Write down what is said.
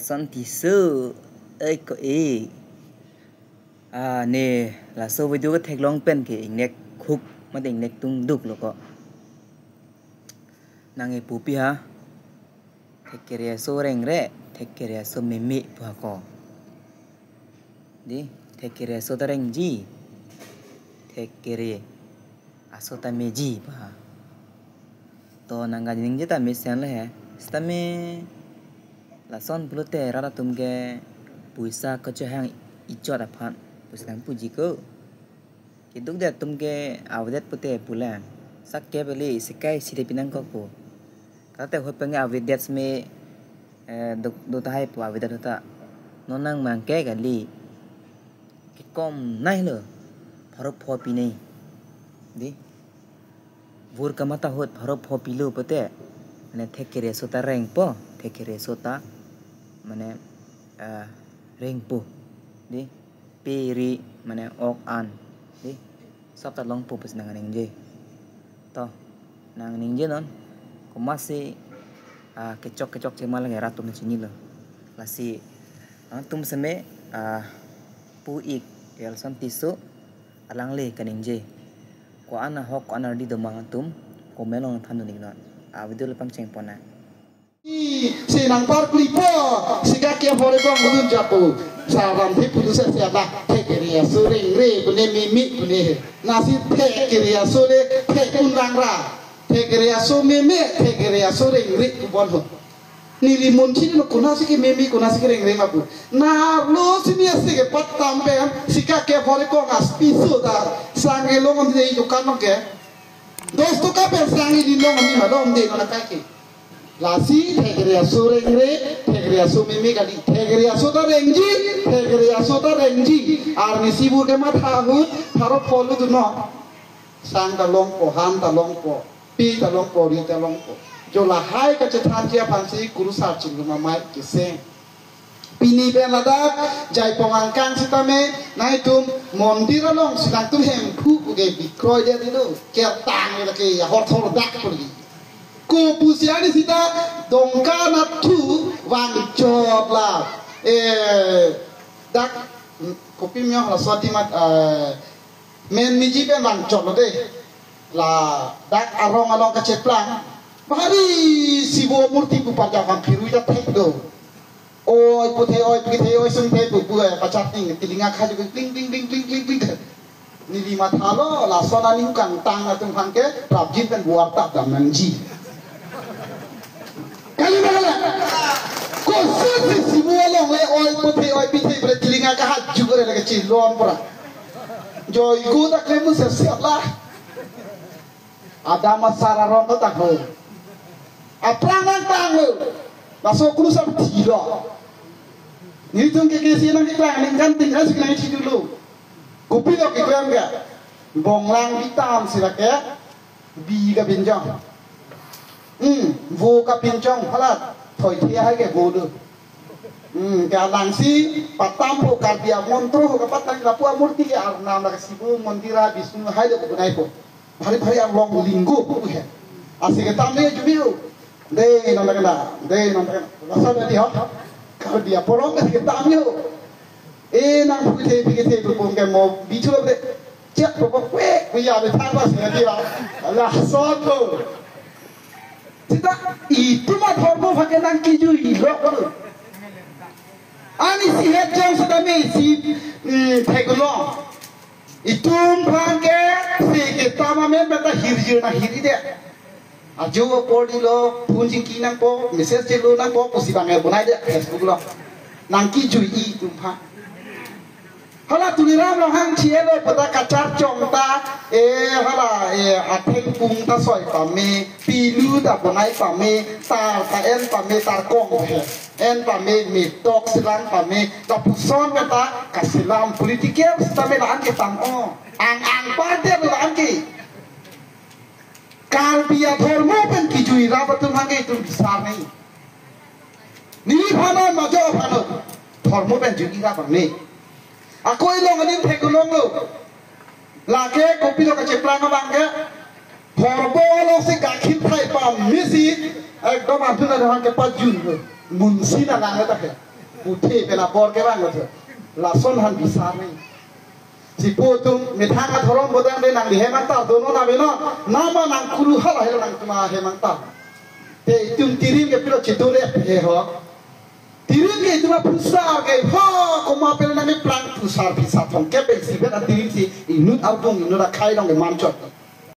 Son thì sư ơi có ý nè là số video có thạch long pen cái nét khúc mà định nét tung đục lo có nang pupi ha thạch kere so reng re thạch kere so mimi pa ko di thạch kere so reng ji thạch kere aso ta meji pa to nang ga ning je ta me sen le ha sta me là son blute rara tumge puisa ko che hang ichot aphan puisa puji ko kiduk de tumge awdet pute pula sakke beli sikai side pinang ko po kate hoi penge awdet sme do ta hai po awdet ta nonang mangke gali ki kom nai lo pharo pho pi nei di vur kamata hot pharo pho pi lo pute ne thekere sota reng po thekere sota mane ring pu di piri mane ok an di sab ta long pu pas nang ning je to nang ning je non ko masih kecok cemal ngai ratu na sini lo lasi tum seme pu ik yel san tisu alang le kaning je ko ana hok ana di domang tum ko melong thanu ning non video lepang ceng pona si nang par klipo siga kia pore bang mudun japu saram thi pudu se siapa thekeriya suring re bune mimi bune nasi thekeriya sure thekun ra thekeriya so mimi thekeriya suring re kubon ho nili monchi no kunasi ki mimi kunasi ki ring re mapu na lo sini asike patam pe siga kia pore ko ngas piso da sange lo ngam de yukan no ke dosto ka pe sange di lo ngam ma dom de no na ka ki lasi thekeriya so rengre thekeriya so mimi kali thekeriya so ta rengji ar ni sibu ke matha hu tharo polu du no sang ta long po han ta long po pi ta long po ri ta long po jo la hai ka che than chia phansi guru sa ching ma mai ke se pini be ladak jai pongang kang sitame nai tum mondir long sidang tum hem khu ge bikroy de dido ke tang le ke ya hor thor dak puri ko pusiani sita dongka na tu wang job la dak kopi myo la swati mat men miji ben wang job de la dak arong along ka cheplang bari sibo murti pu paja wang phiru da thek do oi puthe oi sung the pu pu pachat ning tilinga khaju kling ni di mathalo la sona ning kang tang na tung phang ke prabjin ben buar ta dam nang ji kali mana? Kau sih semua long le oi putih oi pitih bertelinga kahat juga ada kecil loam pura. Joy ku tak lemu sesiap lah. Ada masalah rong kau tak lo. Aprangan tang lo. Masuk kru sam tilo. Ni tu kekesi nang keklang nang kanting kan sekarang itu dulu. Kopi lo keklang ga. Bonglang hitam silake. Bi ka benjang. Vô ka pinchong halat thoi thia hai ke bodu ka langsi patam po kardia montro ka patang ka pua murti ke arnam la sibu mondira bisnu hai do bunai po bhari ang long linggo po he asike tamne jubiu de no la rasa di ha ka dia porong ke tamne nang pukite pikite po ke mo bichulo de cek po kwe ya be than ba singa dia la soto kita itu mah formo pakai nang kiju ilok ani si hejang sudah mesi tegolong itu pakai si kita mah beta hirjir na hiri deh ajo podi lo punji kinang po message celo nang po pusi bangai bunai deh Facebook lo nang kiju itu mah hala tuliram lo hang cielo pada kacar congta hala ateng pung ta soi pame pilu ta bonai pame tar ta en pame tar kong en pame mitok silang pame ta puson kata kasilam politiker stame la anke tam ang pade la anke kal biya formo pen kijui rabatul hange itu besar nih ni phana majo phano formo pen jugi ra bang aku ilong aning tegulong lo lake kopi lo kaceplang bangga horbo lo si gakin thai Messi ekdom antun ada orang kepat jun munsi na lang eta ke uthi pela bor ke bang otho lason han bisar nei si potum mithanga thorom bodang de nang hemanta dono na beno nama nang kuru hala helo nang tuma hemanta te tum tirim ke pilo chitore he ho tirim ke tuma pusar ke ho koma pela nang plan pusar bisa thong ke pe si beta tirim si inut album inut khai dong ke manchot